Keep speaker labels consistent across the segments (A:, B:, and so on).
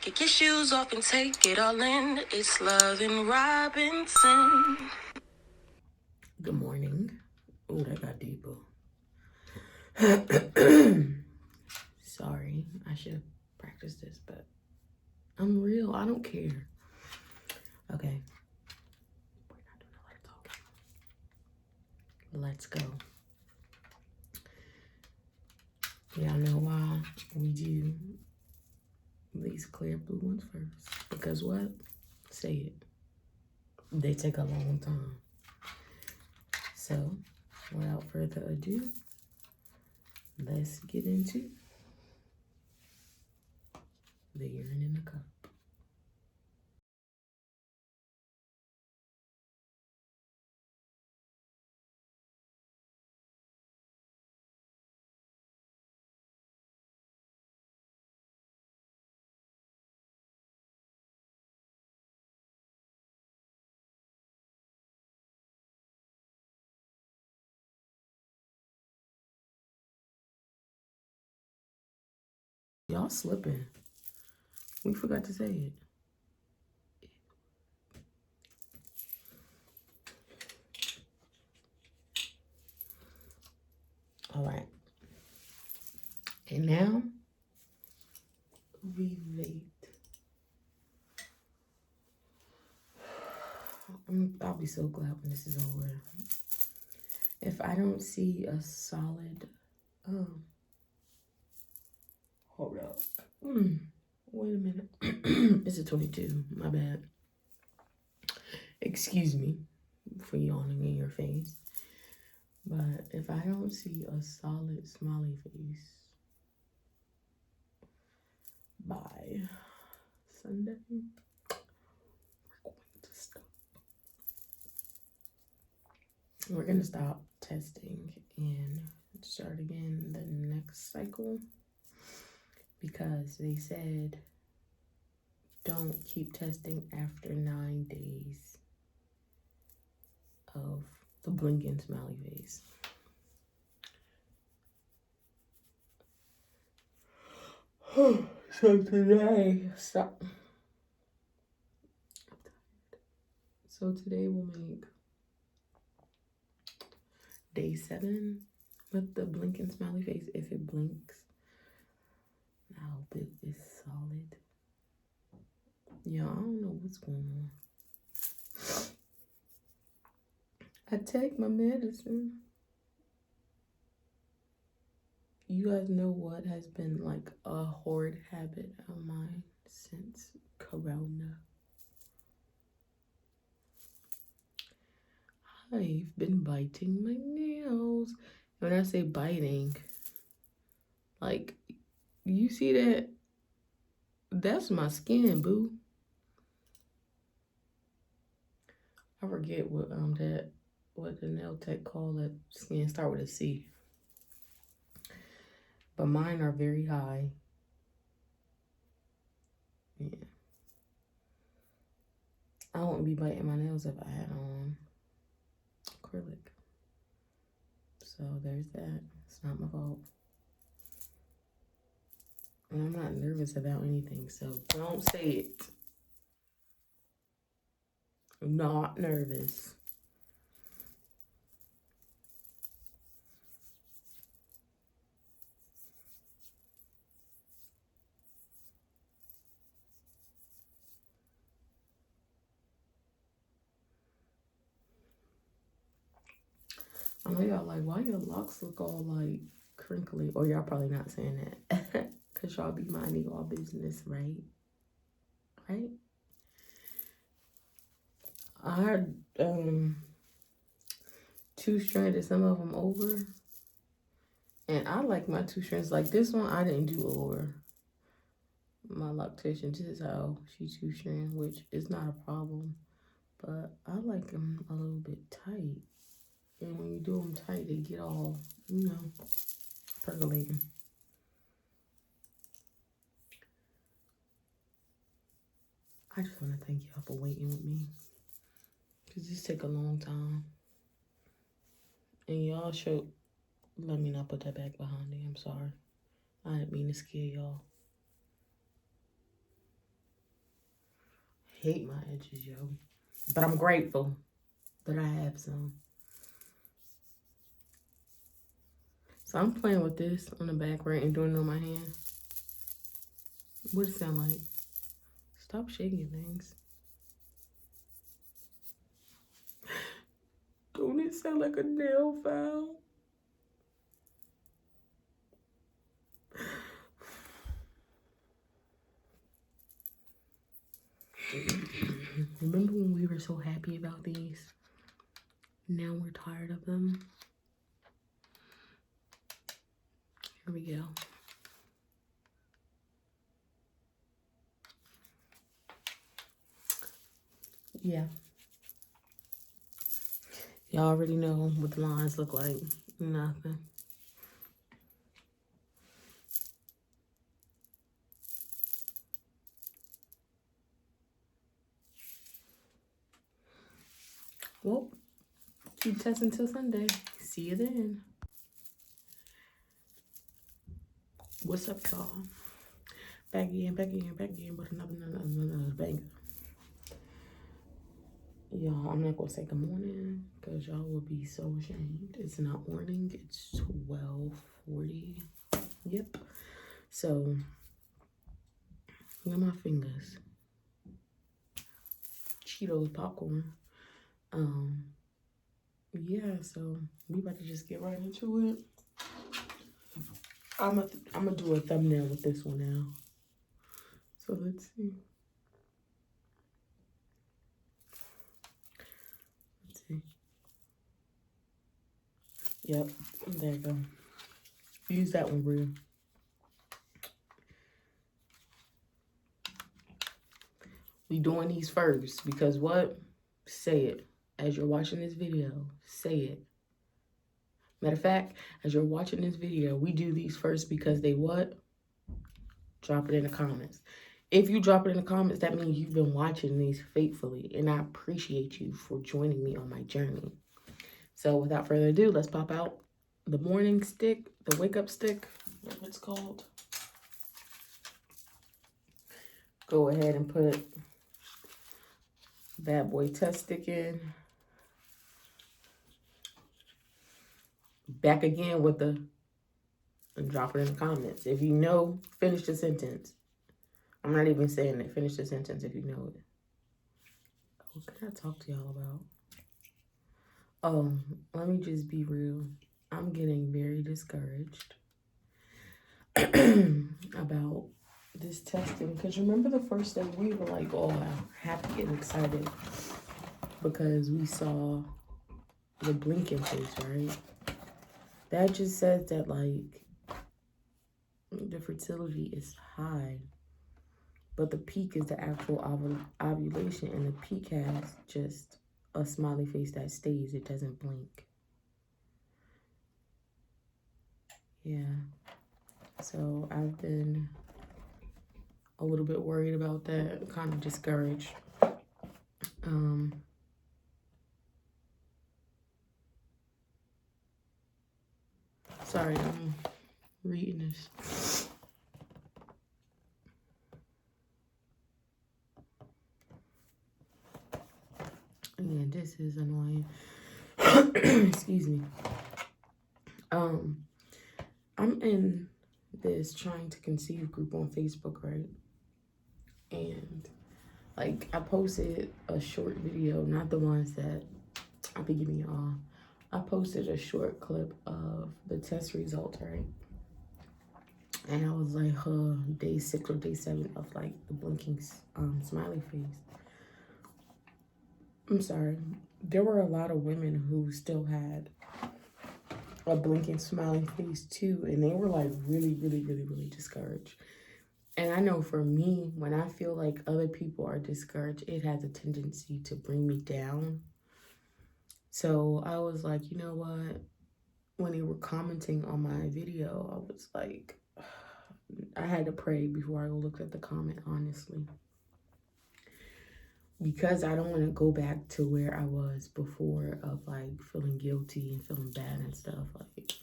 A: Kick your shoes off and take it all in. It's Love and Robinson.
B: Good morning. Oh, that got deeper. Sorry, I should have practiced this, but I'm real. I don't care. Okay. We're not doing a lot of talking. Let's go. Y'all know why we do these clear blue ones first. Because what? Say it. They take a long time. So, without further ado, let's get into the urine in the cup. Y'all slipping. We forgot to say it. All right. And now, ovulate. I'll be so glad when this is over. If I don't see a solid, hold up. Wait a minute. It's a 22. My bad. Excuse me for yawning in your face. But if I don't see a solid smiley face by Sunday, we're going to stop testing and start again the next cycle, because they said don't keep testing after 9 days of the blinking smiley face. So today we'll make day 7 with the blinking smiley face. If it blinks, I hope it is solid. Yeah, I don't know what's going on. I take my medicine. You guys know what has been like a horrid habit of mine since Corona. I've been biting my nails. When I say biting, like, you see that? That's my skin, boo. I forget what the nail tech call it. Skin start with a C. But mine are very high. Yeah. I wouldn't be biting my nails if I had on acrylic. So there's that. It's not my fault. And I'm not nervous about anything, so don't say it. I'm not nervous. I know y'all like, why your locks look all like crinkly? Or y'all probably not saying that. Because y'all be minding y'all business, right? Right? I had 2 stranded, some of them over. And I like my 2 strands. Like this one, I didn't do over. My lactation, this is how she 2 strand, which is not a problem. But I like them a little bit tight. And when you do them tight, they get all, percolating. I just want to thank y'all for waiting with me. Because this take a long time. And y'all should let me not put that back behind me. I'm sorry. I didn't mean to scare y'all. hate my edges, yo. But I'm grateful that I have some. So I'm playing with this on the back, right, and doing it on my hand. What does it sound like? Stop shaking things. Don't it sound like a nail file? Remember when we were so happy about these? Now we're tired of them. Here we go. Yeah. Y'all already know what the lines look like. Nothing. Well, keep testing till Sunday. See you then. What's up, y'all? Back again with another banger. Y'all, I'm not gonna say good morning because y'all will be so ashamed. It's not morning, it's 12:40. Yep. So, look at my fingers. Cheetos popcorn. Yeah, so we about to just get right into it. I'm gonna do a thumbnail with this one now. So let's see. Yep, there you go. Use that one, Bria. We doing these first because what? Say it. As you're watching this video, say it. Matter of fact, as you're watching this video, we do these first because they what? Drop it in the comments. If you drop it in the comments, that means you've been watching these faithfully, and I appreciate you for joining me on my journey. So without further ado, let's pop out the morning stick, the wake up stick, whatever it's called. Go ahead and put bad boy test stick in. Back again with the, and drop it in the comments. If you know, finish the sentence. I'm not even saying it. Finish the sentence if you know it. What can I talk to y'all about? Oh, let me just be real. I'm getting very discouraged about this testing. Because remember the first day we were like all happy and excited because we saw the blinking face, right? That just says that like the fertility is high. But the peak is the actual ovulation, and the peak has just a smiley face that stays. It doesn't blink. Yeah. So I've been a little bit worried about that, kind of discouraged. Sorry, I'm reading this. Again, this is annoying. Excuse me. I'm in this trying to conceive group on Facebook, right? And like I posted a short video, not the ones that I'll be giving y'all. I posted a short clip of the test results, right? And I was like, day 6 or day 7 of like the blinking smiley face. I'm sorry. There were a lot of women who still had a blinking smiley face too. And they were like really discouraged. And I know for me, when I feel like other people are discouraged, it has a tendency to bring me down. So I was like, you know what? When they were commenting on my video, I was like, I had to pray before I looked at the comment, honestly. Because I don't want to go back to where I was before of like feeling guilty and feeling bad and stuff. Like,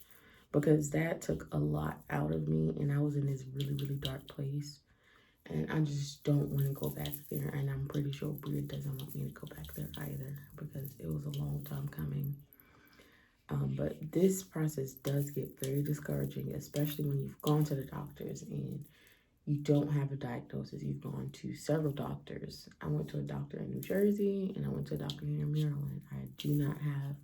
B: because that took a lot out of me and I was in this really dark place. And I just don't want to go back there. And I'm pretty sure Bria doesn't want me to go back there either because it was a long time coming. But this process does get very discouraging, especially when you've gone to the doctors and you don't have a diagnosis. You've gone to several doctors. I went to a doctor in New Jersey and I went to a doctor here in Maryland. I do not have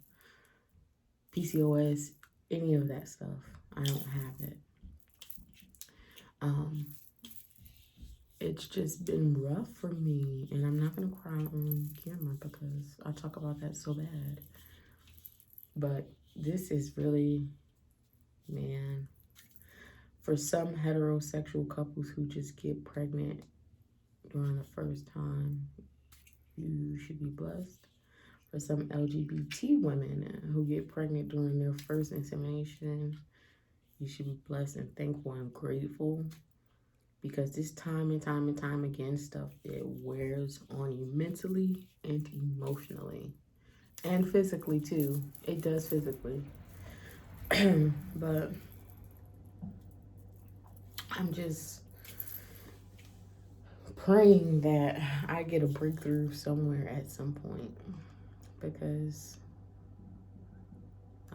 B: PCOS, any of that stuff. I don't have it. It's just been rough for me, and I'm not gonna cry on camera because I talk about that so bad. But this is really, man, for some heterosexual couples who just get pregnant during the first time, you should be blessed. For some LGBT women who get pregnant during their first insemination, you should be blessed and thankful and grateful. Because this time and time and time again stuff, it wears on you mentally and emotionally. And physically too. It does physically. But I'm just praying that I get a breakthrough somewhere at some point. Because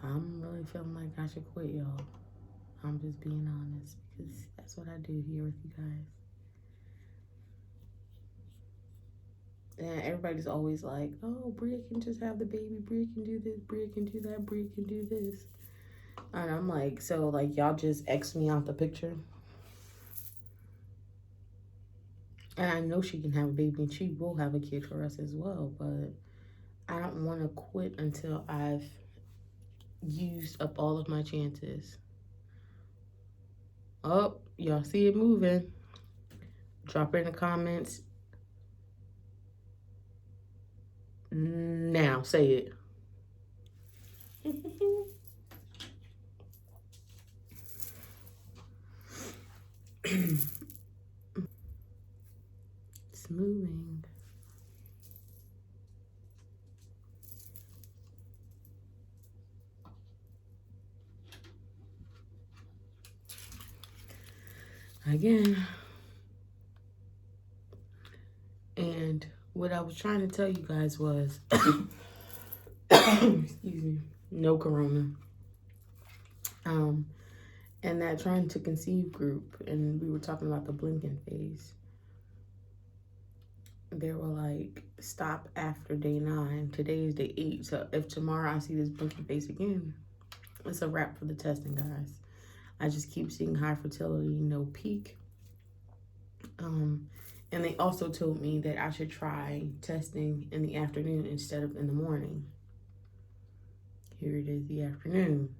B: I'm really feeling like I should quit, y'all. I'm just being honest. Because that's what I do here with you guys. And everybody's always like, oh, Bria can just have the baby. Bria can do this. Bria can do that. Bria can do this. And I'm like, so like y'all just X me out the picture. And I know she can have a baby and she will have a kid for us as well. But I don't want to quit until I've used up all of my chances. Oh, y'all see it moving. Drop it in the comments. Now, say it. It's moving. Again. And what I was trying to tell you guys was, excuse me, no corona. And that trying to conceive group, and we were talking about the blinking phase. They were like, stop after day 9. Today is day 8. So if tomorrow I see this blinking face again, it's a wrap for the testing, guys. I just keep seeing high fertility, no peak. And they also told me that I should try testing in the afternoon instead of in the morning. Here it is, the afternoon.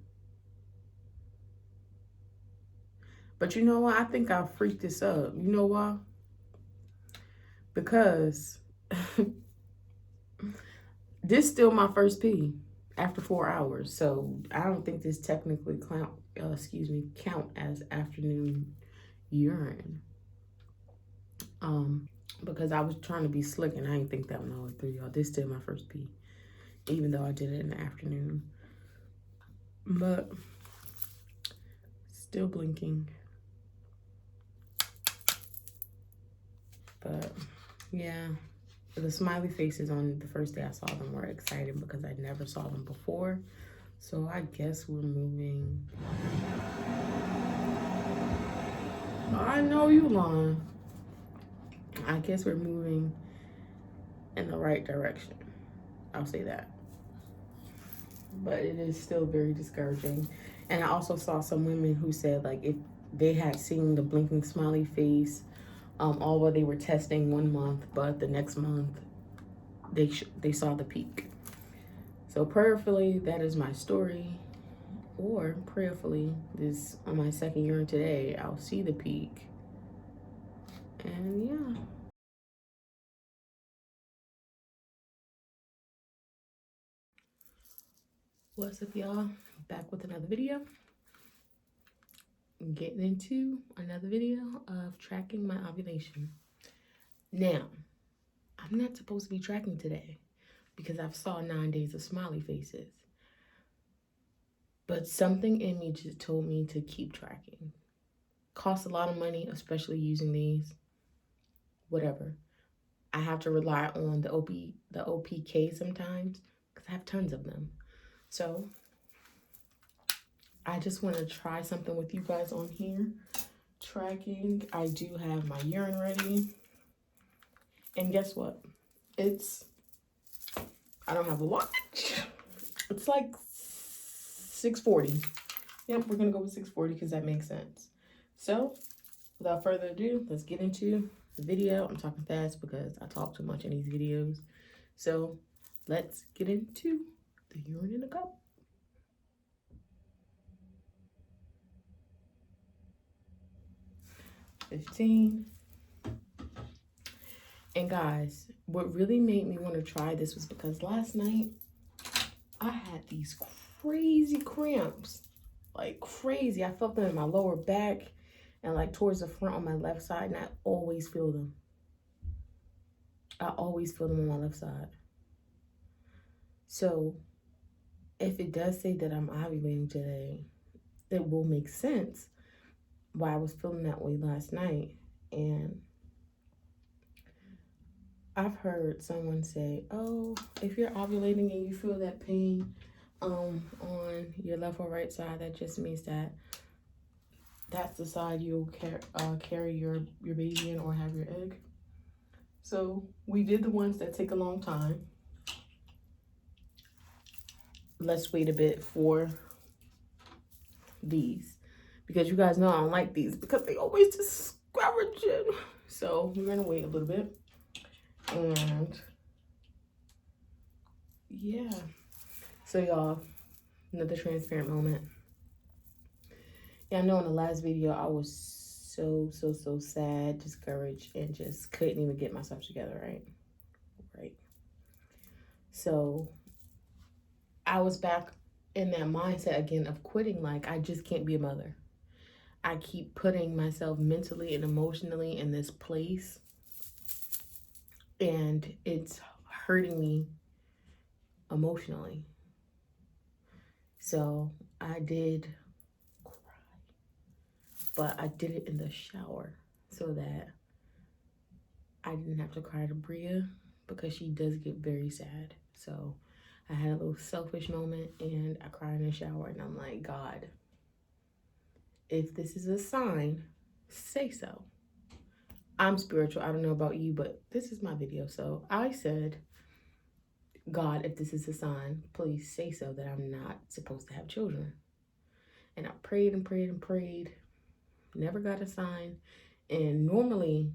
B: But you know what? I think I'll freak this up. You know why? Because this is still my first pee after 4 hours. So I don't think this technically count as afternoon urine. Because I was trying to be slick and I didn't think that one all the way through, y'all. This is still my first pee, even though I did it in the afternoon. But still blinking. But yeah, the smiley faces on the first day I saw them were exciting because I never saw them before. So I guess we're moving. I know you lying. I guess we're moving in the right direction. I'll say that. But it is still very discouraging. And I also saw some women who said like if they had seen the blinking smiley face all while they were testing 1 month, but the next month they saw the peak. So prayerfully, that is my story. Or prayerfully, this on my second urine today, I'll see the peak. And yeah. What's up, y'all? Back with another video. Getting into another video of tracking my ovulation. Now, I'm not supposed to be tracking today because I've saw 9 days of smiley faces. But something in me just told me to keep tracking. Costs a lot of money, especially using these. whatever. I have to rely on the OPK sometimes because I have tons of them. So I just want to try something with you guys on here. Tracking. I do have my urine ready. And guess what? I don't have a watch. It's like 6:40. Yep, we're going to go with 6:40 because that makes sense. So without further ado, let's get into the video. I'm talking fast because I talk too much in these videos. So let's get into the urine in a cup. 15. And guys, what really made me want to try this was because last night I had these crazy cramps. Like crazy. I felt them in my lower back and like towards the front on my left side, and I always feel them. I always feel them on my left side. So if it does say that I'm ovulating today, it will make sense why I was feeling that way last night. And I've heard someone say, oh, if you're ovulating and you feel that pain on your left or right side, that just means that that's the side you'll carry your baby in or have your egg. So we did the ones that take a long time. Let's wait a bit for these, because you guys know I don't like these because they always discourage it. So we're gonna wait a little bit. And yeah, so y'all, another transparent moment. Yeah, I know in the last video I was so sad, discouraged, and just couldn't even get myself together, right? So I was back in that mindset again of quitting. Like, I just can't be a mother. I keep putting myself mentally and emotionally in this place, and it's hurting me emotionally. So I did cry, but I did it in the shower so that I didn't have to cry to Bria, because she does get very sad. So I had a little selfish moment and I cried in the shower, and I'm like, God, if this is a sign, say so. I'm spiritual. I don't know about you, but this is my video. So I said, God, if this is a sign, please say so that I'm not supposed to have children. And I prayed and prayed and prayed. Never got a sign. And normally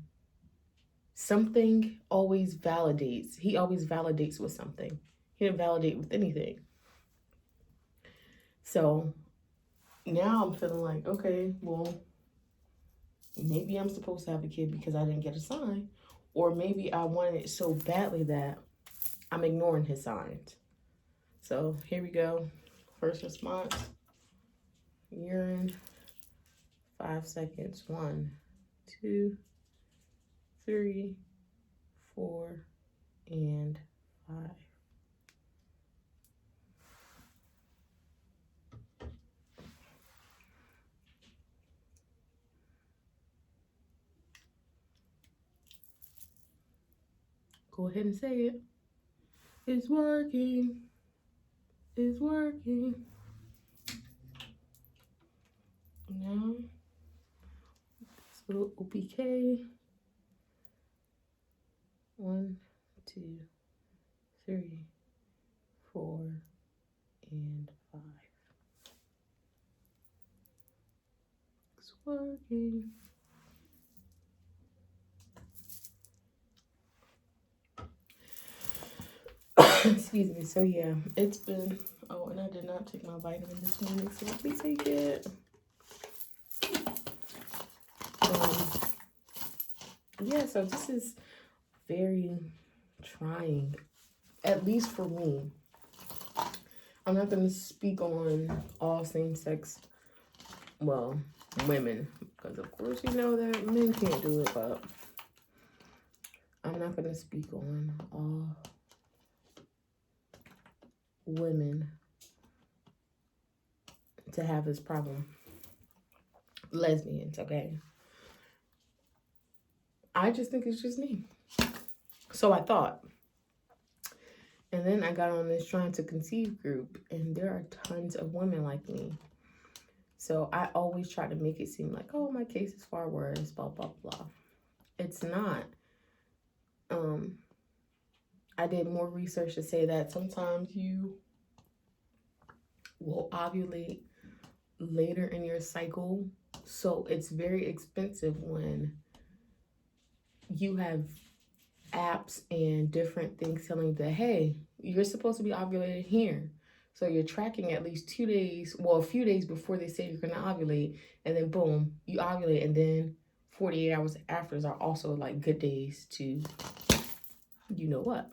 B: something always validates. He always validates with something. He didn't validate with anything. So now I'm feeling like, okay, well, maybe I'm supposed to have a kid because I didn't get a sign. Or maybe I wanted it so badly that I'm ignoring his signs. So here we go. First response. Urine. 5 seconds. 1, 2, 3, 4, and 5. Go ahead and say it. It's working. It's working. Now, this little OPK. 1, 2, 3, 4, and 5. It's working. Excuse me. So yeah, it's been, oh, and I did not take my vitamin this morning, so let me take it. Yeah, so this is very trying, at least for me. I'm not going to speak on all same-sex, well, women, because of course you know that men can't do it, but I'm not going to speak on all women to have this problem. Lesbians, okay? I just think it's just me. So I thought. And then I got on this trying to conceive group, and there are tons of women like me. So I always try to make it seem like, oh, my case is far worse, blah, blah, blah. It's not. I did more research to say that sometimes you will ovulate later in your cycle. So it's very expensive when you have apps and different things telling that, hey, you're supposed to be ovulating here. So you're tracking at least 2 days, well, a few days before they say you're going to ovulate, and then boom, you ovulate, and then 48 hours after are also like good days to you know what.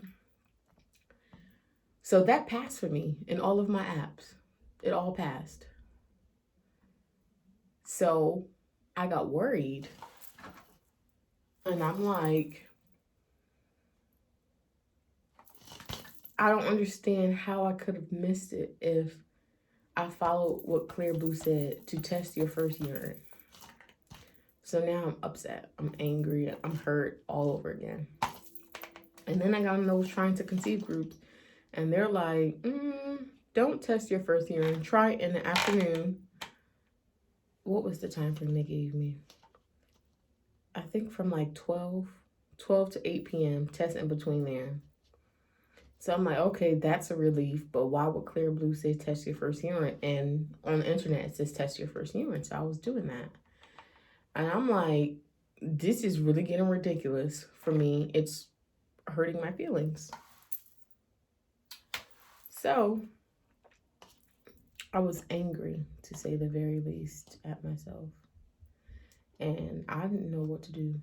B: So that passed for me in all of my apps. It all passed. So I got worried, and I'm like, I don't understand how I could have missed it if I followed what Claire Blue said to test your first urine. So now I'm upset, I'm angry, I'm hurt all over again. And then I got in those trying to conceive groups, and they're like, don't test your first urine. Try it in the afternoon. What was the time frame they gave me? I think from like 12 to 8 p.m. Test in between there. So I'm like, okay, that's a relief, but why would Claire Blue say test your first urine? And on the internet, it says test your first urine. So I was doing that. And I'm like, this is really getting ridiculous for me. It's hurting my feelings. So I was angry, to say the very least, at myself. And I didn't know what to do.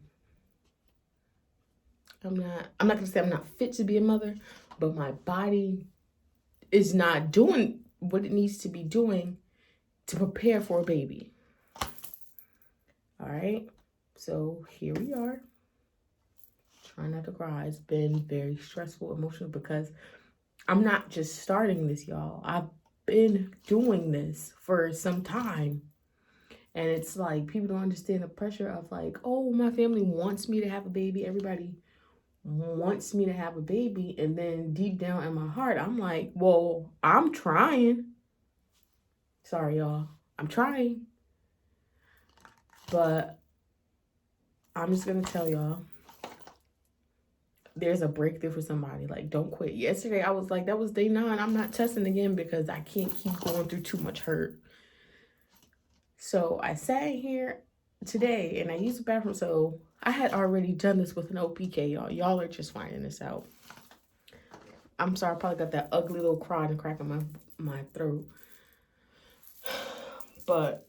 B: I'm not going to say I'm not fit to be a mother, but my body is not doing what it needs to be doing to prepare for a baby. All right. So here we are. Trying not to cry. It's been very stressful, emotional, because I'm not just starting this, y'all. I've been doing this for some time. And it's like, people don't understand the pressure of like, oh, my family wants me to have a baby. Everybody wants me to have a baby. And then deep down in my heart, I'm like, well, I'm trying. Sorry, y'all. I'm trying. But I'm just going to tell y'all, there's a breakthrough for somebody. Like, don't quit. Yesterday, I was like, that was day 9. I'm not testing again because I can't keep going through too much hurt. So I sat here today and I used the bathroom. So I had already done this with an OPK, y'all. Y'all are just finding this out. I'm sorry, I probably got that ugly little cry and crack in my throat. But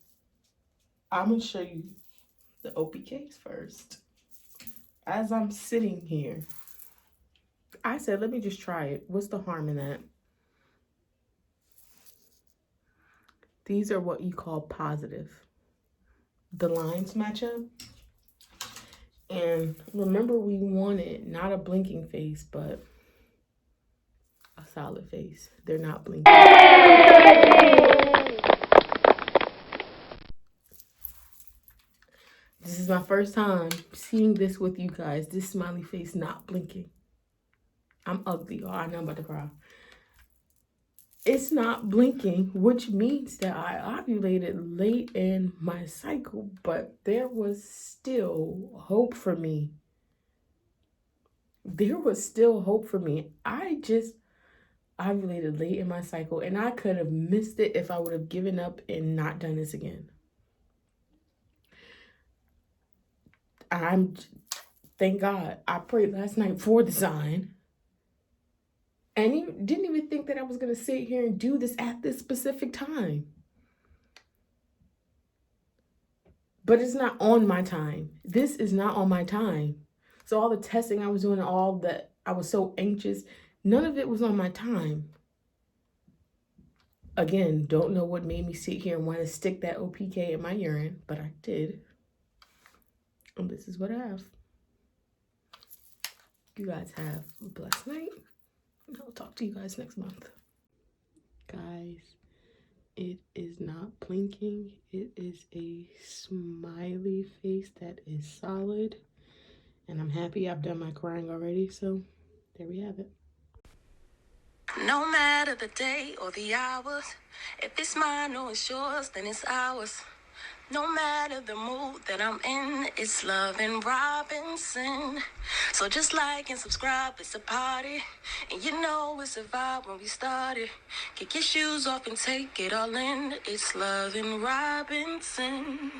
B: I'm going to show you the OPKs first. As I'm sitting here, I said, let me just try it. What's the harm in that? These are what you call positive. The lines match up. And remember, we wanted not a blinking face, but a solid face. They're not blinking. This is my first time seeing this with you guys. This smiley face not blinking. I'm ugly, y'all. I know I'm about to cry. It's not blinking, which means that I ovulated late in my cycle, but there was still hope for me. There was still hope for me. I just ovulated late in my cycle, and I could have missed it if I would have given up and not done this again. Thank God, I prayed last night for the sign. And didn't even think that I was going to sit here and do this at this specific time. But it's not on my time. This is not on my time. So all the testing I was doing, all that, I was so anxious. None of it was on my time. Again, don't know what made me sit here and want to stick that OPK in my urine, but I did. And this is what I have. You guys have a blessed night. I'll talk to you guys next month. Guys, it is not blinking. It is a smiley face that is solid. And I'm happy I've done my crying already, so there we have it.
A: No matter the day or the hours, if it's mine or it's yours, then it's ours. No matter the mood that I'm in, it's Love and Robinson. So just like and subscribe, it's a party. And you know it's a vibe when we started. Kick your shoes off and take it all in. It's Love and Robinson.